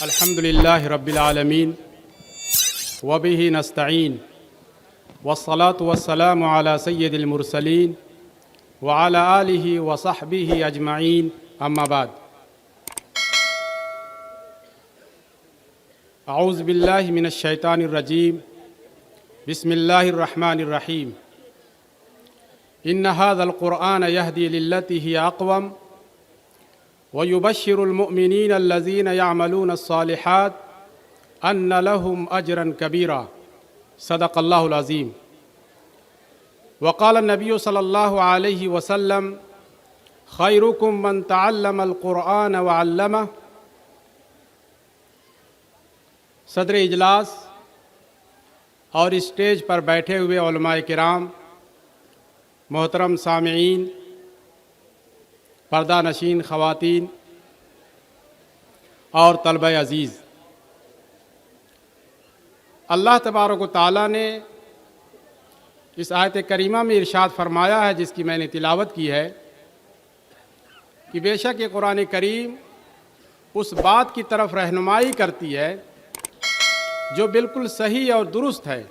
الحمد لله رب العالمين وبه نستعين والصلاة والسلام على سيد المرسلين وعلى آله وصحبه أجمعين أما بعد أعوذ بالله من الشيطان الرجيم بسم الله الرحمن الرحيم إن هذا القرآن يهدي للتي هي أقوم ويبشر المؤمنين الذين يعملون الصالحات أن لهم أجرا كبيرا صدق الله العظيم وقال النبي صلى الله عليه وسلم خيركم من تعلم القرآن وعلمه صدر اجلاس اور اسٹیج پر بیٹھے ہوئے علماء کرام، محترم سامعین، پردہ نشین خواتین اور طلبہ عزیز، اللہ تبارک و تعالیٰ نے اس آیت کریمہ میں ارشاد فرمایا ہے، جس کی میں نے تلاوت کی ہے، کہ بے شک یہ قرآن کریم اس بات کی طرف رہنمائی کرتی ہے جو بالکل صحیح اور درست ہے،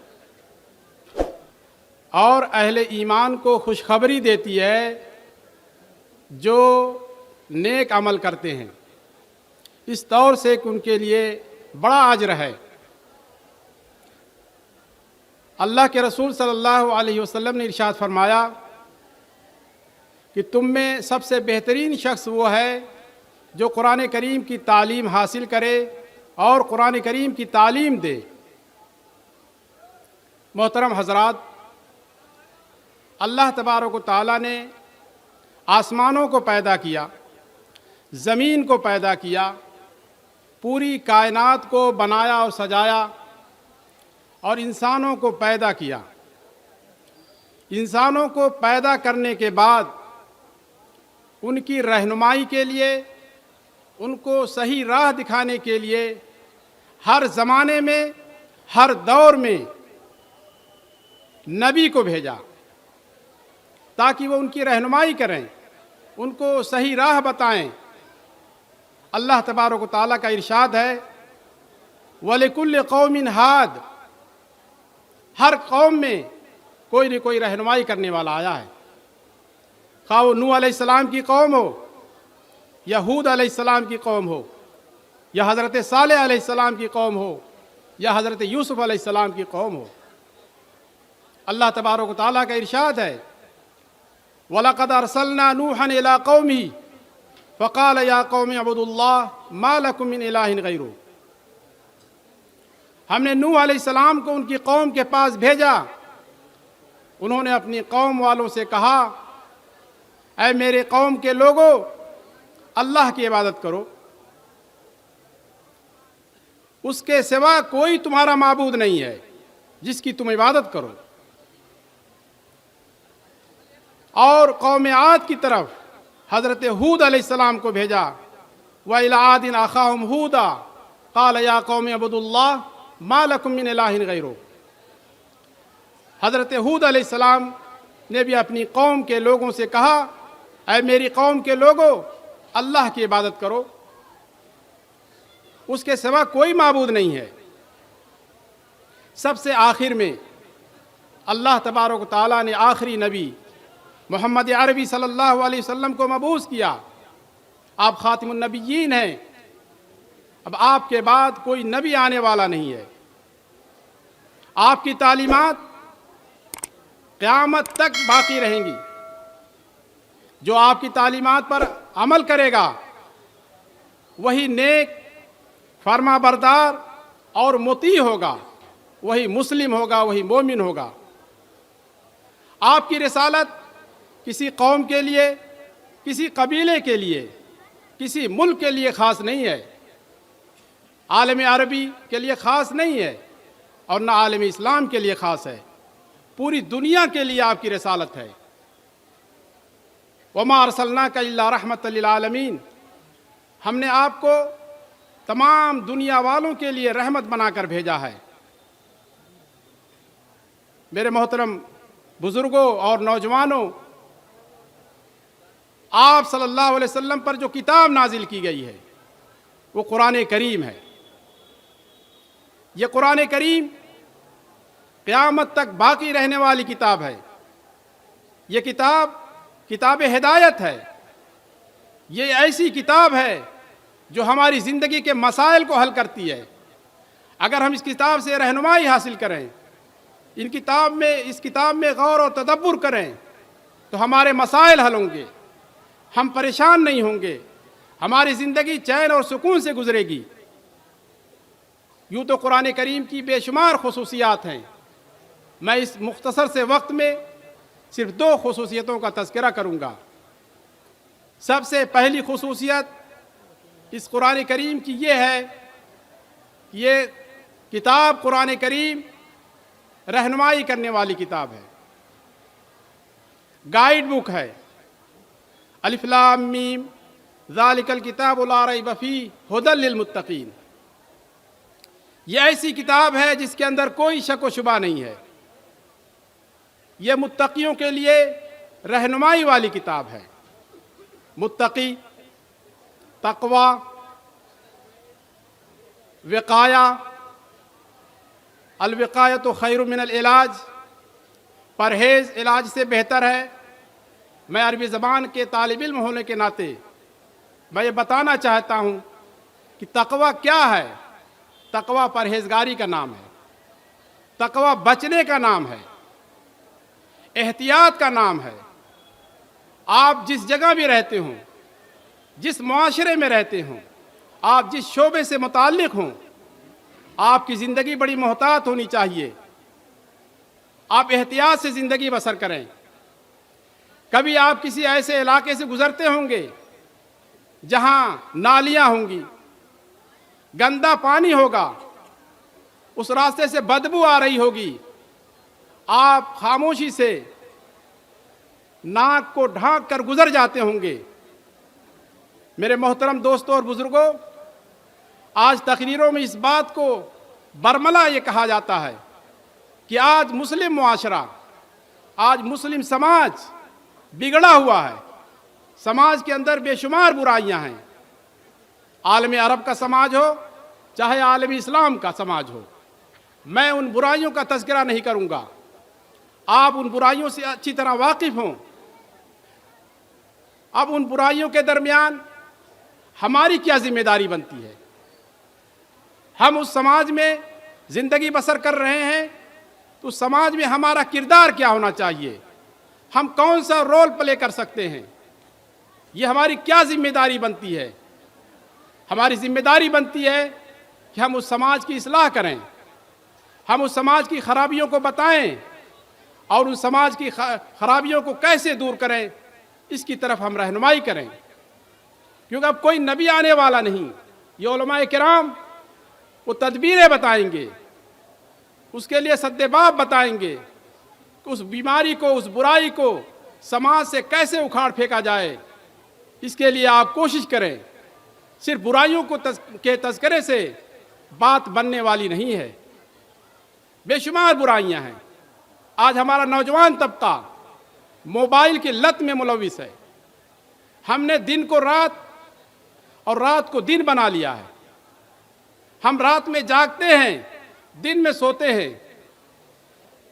اور اہل ایمان کو خوشخبری دیتی ہے جو نیک عمل کرتے ہیں، اس طور سے کہ ان کے لیے بڑا اجر ہے۔ اللہ کے رسول صلی اللہ علیہ وسلم نے ارشاد فرمایا کہ تم میں سب سے بہترین شخص وہ ہے جو قرآن کریم کی تعلیم حاصل کرے اور قرآن کریم کی تعلیم دے۔ محترم حضرات، اللہ تبارک و تعالیٰ نے آسمانوں کو پیدا کیا، زمین کو پیدا کیا، پوری کائنات کو بنایا اور سجایا، اور انسانوں کو پیدا کیا۔ انسانوں کو پیدا کرنے کے بعد ان کی رہنمائی کے لیے، ان کو صحیح راہ دکھانے کے لیے ہر زمانے میں، ہر دور میں نبی کو بھیجا تاکہ وہ ان کی رہنمائی کریں، ان کو صحیح راہ بتائیں۔ اللہ تبارک و تعالیٰ کا ارشاد ہے وَلِكُلِّ قَوْمٍ ہاد، ہر قوم میں کوئی نہ کوئی رہنمائی کرنے والا آیا ہے، خواہ وہ نوح علیہ السلام کی قوم ہو، یا ہود علیہ السلام کی قوم ہو، یا حضرت صالح علیہ السلام کی قوم ہو، یا حضرت یوسف علیہ السلام کی قوم ہو۔ اللہ تبارک و تعالیٰ کا ارشاد ہے وَلَقَدْ أَرْسَلْنَا نُوحًا إِلَىٰ قَوْمِهِ فَقَالَ يَا قَوْمِ اعْبُدُوا اللَّهَ مَا لَكُم مِّنْ إِلَٰهٍ غَيْرُهُ۔ ہم نے نوح علیہ السلام کو ان کی قوم کے پاس بھیجا، انہوں نے اپنی قوم والوں سے کہا اے میرے قوم کے لوگو، اللہ کی عبادت کرو، اس کے سوا کوئی تمہارا معبود نہیں ہے جس کی تم عبادت کرو۔ اور قوم عاد کی طرف حضرت ہود علیہ السلام کو بھیجا وَإِلَىٰ عَادٍ أَخَاهُمْ هُودًا قَالَ يَا قَوْمِ اعْبُدُوا اللَّهَ مَا لَكُم مِّنْ إِلَٰهٍ غَيْرُهُ۔ حضرت ہود علیہ السلام نے بھی اپنی قوم کے لوگوں سے کہا اے میری قوم کے لوگو، اللہ کی عبادت کرو، اس کے سوا کوئی معبود نہیں ہے۔ سب سے آخر میں اللہ تبارک و تعالیٰ نے آخری نبی محمد عربی صلی اللہ علیہ وسلم کو مبعوث کیا۔ آپ خاتم النبیین ہیں، اب آپ کے بعد کوئی نبی آنے والا نہیں ہے۔ آپ کی تعلیمات قیامت تک باقی رہیں گی۔ جو آپ کی تعلیمات پر عمل کرے گا وہی نیک، فرما بردار اور مطیع ہوگا، وہی مسلم ہوگا، وہی مومن ہوگا۔ آپ کی رسالت کسی قوم کے لیے، کسی قبیلے کے لیے، کسی ملک کے لیے خاص نہیں ہے، عالم عربی کے لیے خاص نہیں ہے، اور نہ عالم اسلام کے لیے خاص ہے، پوری دنیا کے لیے آپ کی رسالت ہے۔ وَمَا أَرْسَلْنَاكَ إِلَّا رَحْمَةً لِّلْعَالَمِينَ، ہم نے آپ کو تمام دنیا والوں کے لیے رحمت بنا کر بھیجا ہے۔ میرے محترم بزرگوں اور نوجوانوں، آپ صلی اللہ علیہ وسلم پر جو کتاب نازل کی گئی ہے وہ قرآن کریم ہے۔ یہ قرآن کریم قیامت تک باقی رہنے والی کتاب ہے. یہ کتاب ہدایت ہے. یہ ایسی کتاب ہے جو ہماری زندگی کے مسائل کو حل کرتی ہے. اگر ہم اس کتاب سے رہنمائی حاصل کریں، اس کتاب میں غور و تدبر کریں، تو ہمارے مسائل حل ہوں گے، ہم پریشان نہیں ہوں گے، ہماری زندگی چین اور سکون سے گزرے گی. یوں تو قرآن کریم کی بے شمار خصوصیات ہیں. میں اس مختصر سے وقت میں صرف 2 خصوصیتوں کا تذکرہ کروں گا. سب سے پہلی خصوصیت اس قرآن کریم کی یہ ہے کہ یہ کتاب قرآن کریم رہنمائی کرنے والی کتاب ہے، گائیڈ بک ہے. الف لام میم ذالک الکتاب لا ریب فیہ ھدی للمتقین. یہ ایسی کتاب ہے جس کے اندر کوئی شک و شبہ نہیں ہے. یہ متقیوں کے لیے رہنمائی والی کتاب ہے. متقی، تقوی، وقایہ، الوقایۃ خیر من العلاج، پرہیز علاج سے بہتر ہے. میں عربی زبان کے طالب علم ہونے کے ناطے میں یہ بتانا چاہتا ہوں کہ تقوی کیا ہے. تقوی پرہیزگاری کا نام ہے، تقوی بچنے کا نام ہے، احتیاط کا نام ہے. آپ جس جگہ بھی رہتے ہوں، جس معاشرے میں رہتے ہوں، آپ جس شعبے سے متعلق ہوں، آپ کی زندگی بڑی محتاط ہونی چاہیے. آپ احتیاط سے زندگی بسر کریں. کبھی آپ کسی ایسے علاقے سے گزرتے ہوں گے جہاں نالیاں ہوں گی، گندا پانی ہوگا، اس راستے سے بدبو آ رہی ہوگی. آپ خاموشی سے ناک کو ڈھانک کر گزر جاتے ہوں گے. میرے محترم دوستوں اور بزرگوں، آج تقریروں میں اس بات کو برملا یہ کہا جاتا ہے کہ آج مسلم معاشرہ، آج مسلم سماج بگڑا ہوا ہے. سماج کے اندر بے شمار برائیاں ہیں. عالم عرب کا سماج ہو چاہے عالم اسلام کا سماج ہو، میں ان برائیوں کا تذکرہ نہیں کروں گا. آپ ان برائیوں سے اچھی طرح واقف ہوں. اب ان برائیوں کے درمیان ہماری کیا ذمہ داری بنتی ہے؟ ہم اس سماج میں زندگی بسر کر رہے ہیں تو اس سماج میں ہمارا کردار کیا ہونا چاہیے؟ ہم کون سا رول پلے کر سکتے ہیں؟ یہ ہماری کیا ذمہ داری بنتی ہے؟ ہماری ذمہ داری بنتی ہے کہ ہم اس سماج کی اصلاح کریں، ہم اس سماج کی خرابیوں کو بتائیں اور اس سماج کی خرابیوں کو کیسے دور کریں اس کی طرف ہم رہنمائی کریں. کیونکہ اب کوئی نبی آنے والا نہیں. یہ علماء کرام وہ تدبیریں بتائیں گے، اس کے لیے سد باب بتائیں گے کہ اس بیماری کو، اس برائی کو سماج سے کیسے اکھاڑ پھینکا جائے. اس کے لیے آپ کوشش کریں. صرف برائیوں کے تذکرے سے بات بننے والی نہیں ہے. بے شمار برائیاں ہیں. آج ہمارا نوجوان طبقہ موبائل کی لت میں ملوث ہے. ہم نے دن کو رات اور رات کو دن بنا لیا ہے. ہم رات میں جاگتے ہیں، دن میں سوتے ہیں.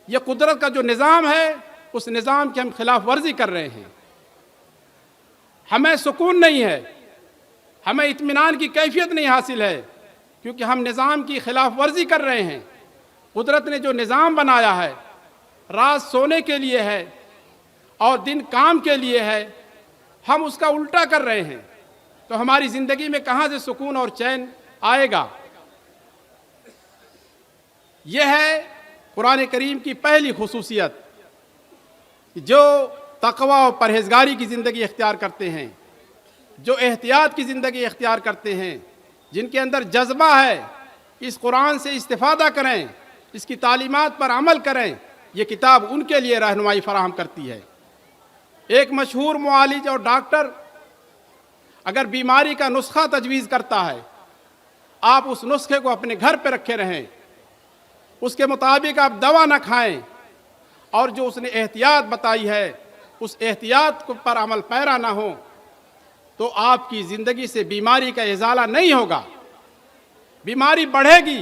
یہ قدرت کا جو نظام ہے اس نظام کی ہم خلاف ورزی کر رہے ہیں. ہمیں سکون نہیں ہے، ہمیں اطمینان کی کیفیت نہیں حاصل ہے، کیونکہ ہم نظام کی خلاف ورزی کر رہے ہیں. قدرت نے جو نظام بنایا ہے، رات سونے کے لیے ہے اور دن کام کے لیے ہے، ہم اس کا الٹا کر رہے ہیں. تو ہماری زندگی میں کہاں سے سکون اور چین آئے گا؟ یہ ہے قرآن کریم کی پہلی خصوصیت. جو تقوی و پرہیزگاری کی زندگی اختیار کرتے ہیں، جو احتیاط کی زندگی اختیار کرتے ہیں، جن کے اندر جذبہ ہے کہ اس قرآن سے استفادہ کریں، اس کی تعلیمات پر عمل کریں، یہ کتاب ان کے لیے رہنمائی فراہم کرتی ہے. ایک مشہور معالج اور ڈاکٹر اگر بیماری کا نسخہ تجویز کرتا ہے، آپ اس نسخے کو اپنے گھر پہ رکھے رہیں، اس کے مطابق آپ دوا نہ کھائیں، اور جو اس نے احتیاط بتائی ہے اس احتیاط پر عمل پیرا نہ ہو، تو آپ کی زندگی سے بیماری کا ازالہ نہیں ہوگا. بیماری بڑھے گی.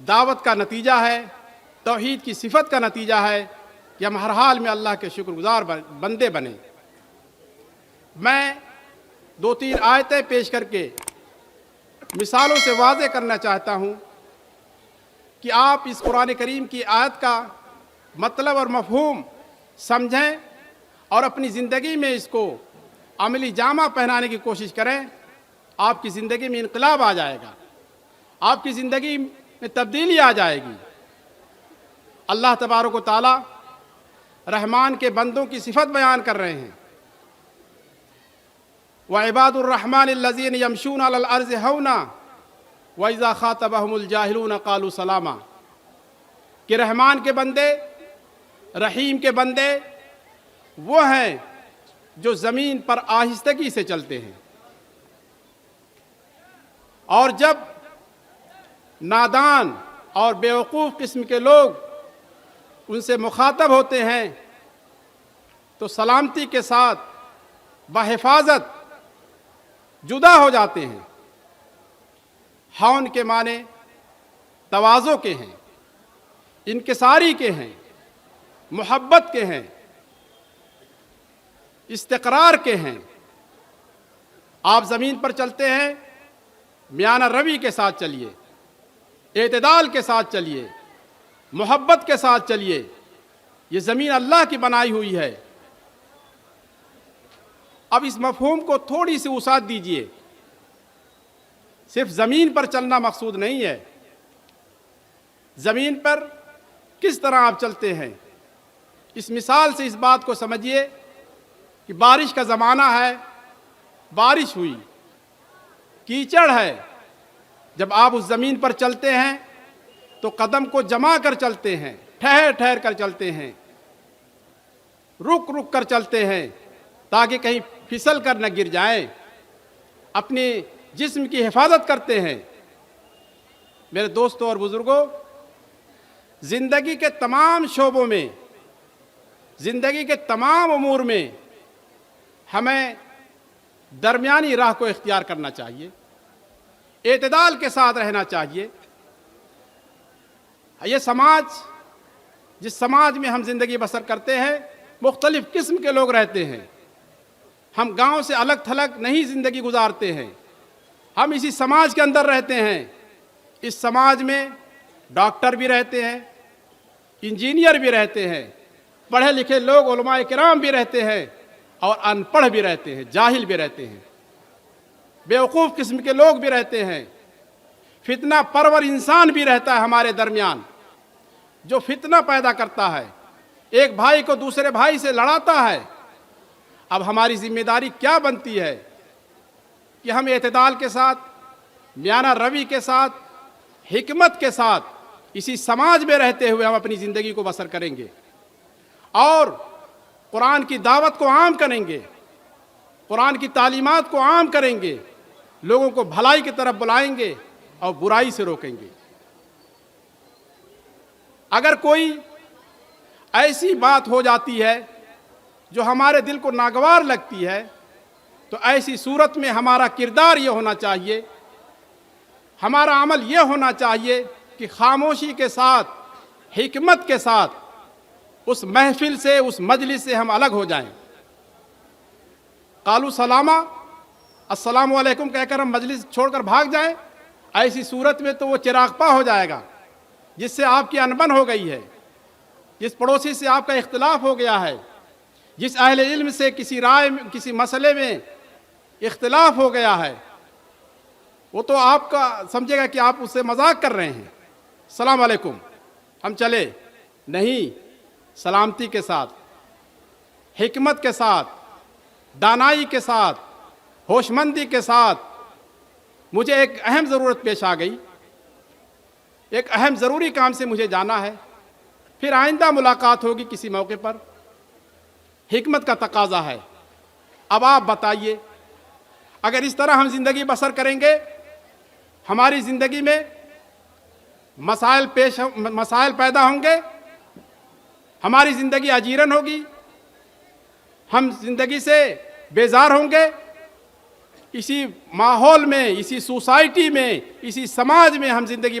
دعوت کا نتیجہ ہے، توحید کی صفت کا نتیجہ ہے کہ ہم ہر حال میں اللہ کے شکر گزار بندے بنیں۔ میں 2-3 آیتیں پیش کر کے مثالوں سے واضح کرنا چاہتا ہوں کہ آپ اس قرآن کریم کی آیت کا مطلب اور مفہوم سمجھیں اور اپنی زندگی میں اس کو عملی جامہ پہنانے کی کوشش کریں۔ آپ کی زندگی میں انقلاب آ جائے گا، آپ کی زندگی میں تبدیلی آ جائے گی۔ اللہ تبارک و تعالی رحمان کے بندوں کی صفت بیان کر رہے ہیں، وعباد الرحمن الذین یمشون علی الارض ہونا واذا خاطبهم الجاہلون قالوا سلاما، کہ رحمان کے بندے، رحیم کے بندے وہ ہیں جو زمین پر آہستگی سے چلتے ہیں، اور جب نادان اور بیوقوف قسم کے لوگ ان سے مخاطب ہوتے ہیں تو سلامتی کے ساتھ بحفاظت جدا ہو جاتے ہیں۔ ہون کے معنی تواضع کے ہیں، انکساری کے ہیں، محبت کے ہیں، استقرار کے ہیں۔ آپ زمین پر چلتے ہیں، میانہ روی کے ساتھ چلیے، اعتدال کے ساتھ چلیے، محبت کے ساتھ چلیے۔ یہ زمین اللہ کی بنائی ہوئی ہے۔ اب اس مفہوم کو تھوڑی سی وسعت دیجیے، صرف زمین پر چلنا مقصود نہیں ہے۔ زمین پر کس طرح آپ چلتے ہیں، اس مثال سے اس بات کو سمجھیے کہ بارش کا زمانہ ہے، بارش ہوئی، کیچڑ ہے۔ جب آپ اس زمین پر چلتے ہیں تو قدم کو جما کر چلتے ہیں، ٹھہر ٹھہر کر چلتے ہیں، رک رک کر چلتے ہیں تاکہ کہیں پھسل کر نہ گر جائیں، اپنے جسم کی حفاظت کرتے ہیں۔ میرے دوستوں اور بزرگوں، زندگی کے تمام شعبوں میں، زندگی کے تمام امور میں ہمیں درمیانی راہ کو اختیار کرنا چاہیے، اعتدال کے ساتھ رہنا چاہیے۔ یہ سماج، جس سماج میں ہم زندگی بسر کرتے ہیں، مختلف قسم کے لوگ رہتے ہیں۔ ہم گاؤں سے الگ تھلگ نہیں زندگی گزارتے ہیں، ہم اسی سماج کے اندر رہتے ہیں۔ اس سماج میں ڈاکٹر بھی رہتے ہیں، انجینئر بھی رہتے ہیں، پڑھے لکھے لوگ علماء کرام بھی رہتے ہیں، اور ان پڑھ بھی رہتے ہیں، جاہل بھی رہتے ہیں، بیوقوف قسم کے لوگ بھی رہتے ہیں۔ فتنہ پرور انسان بھی رہتا ہے ہمارے درمیان، جو فتنہ پیدا کرتا ہے، ایک بھائی کو دوسرے بھائی سے لڑاتا ہے۔ اب ہماری ذمہ داری کیا بنتی ہے کہ ہم اعتدال کے ساتھ، میانہ روی کے ساتھ، حکمت کے ساتھ اسی سماج میں رہتے ہوئے ہم اپنی زندگی کو بسر کریں گے، اور قرآن کی دعوت کو عام کریں گے، قرآن کی تعلیمات کو عام کریں گے، لوگوں کو بھلائی کی طرف بلائیں گے اور برائی سے روکیں گے۔ اگر کوئی ایسی بات ہو جاتی ہے جو ہمارے دل کو ناگوار لگتی ہے تو ایسی صورت میں ہمارا کردار یہ ہونا چاہیے، ہمارا عمل یہ ہونا چاہیے کہ خاموشی کے ساتھ، حکمت کے ساتھ اس محفل سے، اس مجلس سے ہم الگ ہو جائیں۔ قالوا سلاما، السلام علیکم کہہ کر ہم مجلس چھوڑ کر بھاگ جائیں، ایسی صورت میں تو وہ چراغ پا ہو جائے گا جس سے آپ کی انبن ہو گئی ہے، جس پڑوسی سے آپ کا اختلاف ہو گیا ہے، جس اہل علم سے کسی رائے، کسی مسئلے میں اختلاف ہو گیا ہے، وہ تو آپ کا سمجھے گا کہ آپ اس سے مذاق کر رہے ہیں۔ السلام علیکم، ہم چلے نہیں، سلامتی کے ساتھ، حکمت کے ساتھ، دانائی کے ساتھ، ہوش مندی کے ساتھ۔ مجھے ایک اہم ضرورت پیش آ گئی، ایک اہم ضروری کام سے مجھے جانا ہے، پھر آئندہ ملاقات ہوگی کسی موقع پر۔ حکمت کا تقاضا ہے۔ اب آپ بتائیے، اگر اس طرح ہم زندگی بسر کریں گے، ہماری زندگی میں مسائل پیدا ہوں گے، ہماری زندگی اجیرن ہوگی، ہم زندگی سے بیزار ہوں گے۔ اسی ماحول میں، اسی سوسائٹی میں، اسی سماج میں ہم زندگی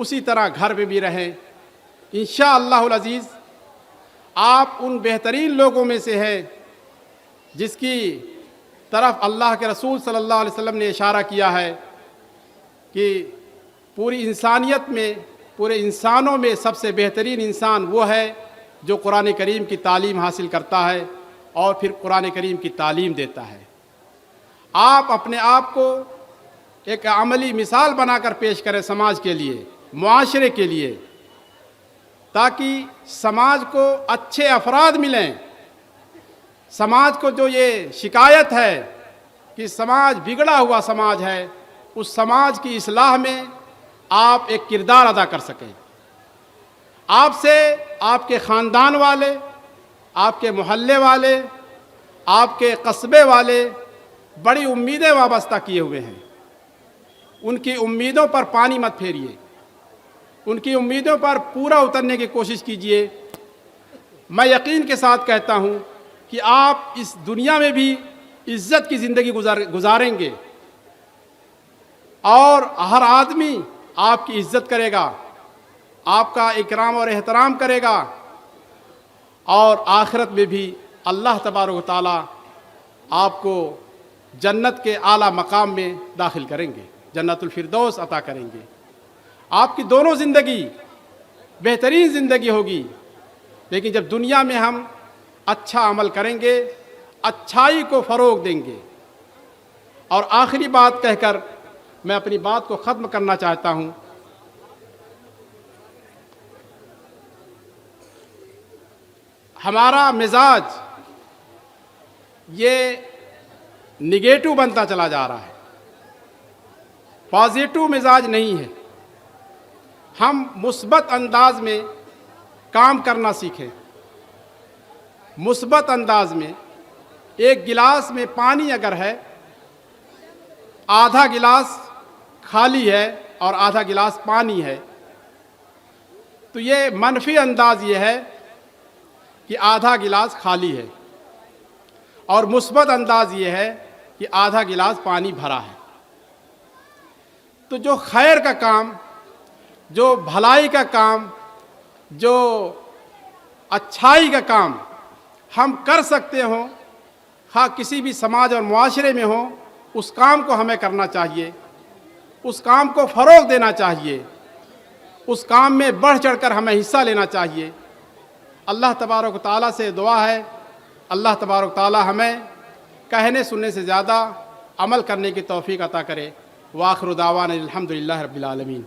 اسی طرح گھر میں بھی رہیں۔ انشاءاللہ العزیز آپ ان بہترین لوگوں میں سے ہیں جس کی طرف اللہ کے رسول صلی اللہ علیہ وسلم نے اشارہ کیا ہے کہ پوری انسانیت میں، پورے انسانوں میں سب سے بہترین انسان وہ ہے جو قرآن کریم کی تعلیم حاصل کرتا ہے اور پھر قرآن کریم کی تعلیم دیتا ہے۔ آپ اپنے آپ کو ایک عملی مثال بنا کر پیش کریں سماج کے لیے، معاشرے کے لیے، تاکہ سماج کو اچھے افراد ملیں۔ سماج کو جو یہ شکایت ہے کہ سماج بگڑا ہوا سماج ہے، اس سماج کی اصلاح میں آپ ایک کردار ادا کر سکیں۔ آپ سے آپ کے خاندان والے، آپ کے محلے والے، آپ کے قصبے والے بڑی امیدیں وابستہ کیے ہوئے ہیں۔ ان کی امیدوں پر پانی مت پھیریے، ان کی امیدوں پر پورا اترنے کی کوشش کیجیے۔ میں یقین کے ساتھ کہتا ہوں کہ آپ اس دنیا میں بھی عزت کی زندگی گزاریں گے اور ہر آدمی آپ کی عزت کرے گا، آپ کا اکرام اور احترام کرے گا، اور آخرت میں بھی اللہ تبارک و تعالی آپ کو جنت کے اعلیٰ مقام میں داخل کریں گے، جنت الفردوس عطا کریں گے۔ آپ کی دونوں زندگی بہترین زندگی ہوگی۔ لیکن جب دنیا میں ہم اچھا عمل کریں گے، اچھائی کو فروغ دیں گے۔ اور آخری بات کہہ کر میں اپنی بات کو ختم کرنا چاہتا ہوں۔ ہمارا مزاج یہ نگیٹو بنتا چلا جا رہا ہے، پازیٹو مزاج نہیں ہے۔ ہم مثبت انداز میں کام کرنا سیکھیں۔ مثبت انداز میں ایک گلاس میں پانی اگر ہے، آدھا گلاس خالی ہے اور آدھا گلاس پانی ہے، تو یہ منفی انداز یہ ہے کہ آدھا گلاس خالی ہے، اور مثبت انداز یہ ہے کہ آدھا گلاس پانی بھرا ہے۔ تو جو خیر کا کام، جو بھلائی کا کام، جو اچھائی کا کام ہم کر سکتے ہوں، خواہ کسی بھی سماج اور معاشرے میں ہوں، اس کام کو ہمیں کرنا چاہیے، اس کام کو فروغ دینا چاہیے، اس کام میں بڑھ چڑھ کر ہمیں حصہ لینا چاہیے۔ اللہ تبارک و تعالیٰ سے دعا ہے، اللہ تبارک و تعالیٰ ہمیں کہنے سننے سے زیادہ عمل کرنے کی توفیق عطا کرے۔ وآخر دعوانا الحمدللہ رب العالمین۔